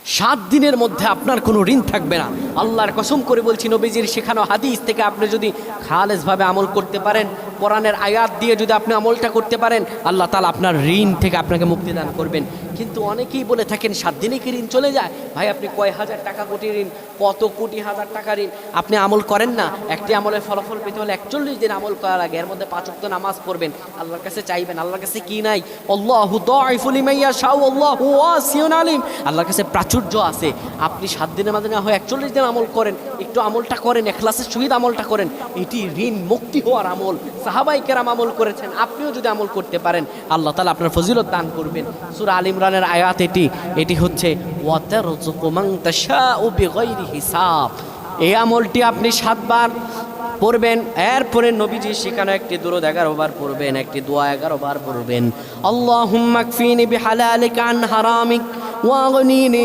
7 দিনের মধ্যে আপনার কোনো ঋণ থাকবে না। আল্লাহর কসম করে বলছি, নবীজির শেখানো হাদিস থেকে আপনি যদি খালেসভাবে আমল করতে পারেন, কোরআনের আয়াত দিয়ে যদি আপনি আমলটা করতে পারেন, আল্লাহ তাআলা আপনার ঋণ থেকে আপনাকে মুক্তি দান করবেন। কিন্তু অনেকেই বলে থাকেন 7 দিনে কি ঋণ চলে যায়? ভাই, আপনি কয় হাজার টাকা কোটি ঋণ, কত কোটি হাজার টাকা ঋণ, আপনি আমল করেন না। একটি আমলের ফলাফল পেতে হলে 41 দিন আমল করার আগে এর মধ্যে 5 ওয়াক্ত নামাজ পড়বেন, আল্লাহর কাছে চাইবেন। আল্লাহর কাছে কি নাই? আল্লাহু দাঈফু লিমান ইয়াশাউ আল্লাহু ওয়াসিউন আলিম। আল্লাহর কাছে প্রাচুর্য আছে। আপনি 7 দিনের মাঝে না হয় 41 দিন আমল করেন, একটু আমলটা করেন, ইখলাসের সহিত আমলটা করেন। এটি ঋণ মুক্তি হওয়ার আমল। সাহাবায়ে কেরাম আমল করেছেন, আপনিও যদি আমল করতে পারেন, আল্লাহ তাআলা আপনার ফজিলত দান করবেন। সূরা আল ইমরানের আয়াত এটি হচ্ছে ওয়াতারযুকু মান তাশাউ বিগাইরি হিসাব। এই আমলটি আপনি 7 বার পড়বেন। এরপরে নবীজি শেখানো একটি দুরূদ 11 বার পড়বেন, একটি দোয়া 11 বার পড়বেন। আল্লাহুম্মা কফিনি বিহালালিকা আন হারামিক ওয়াগনিনি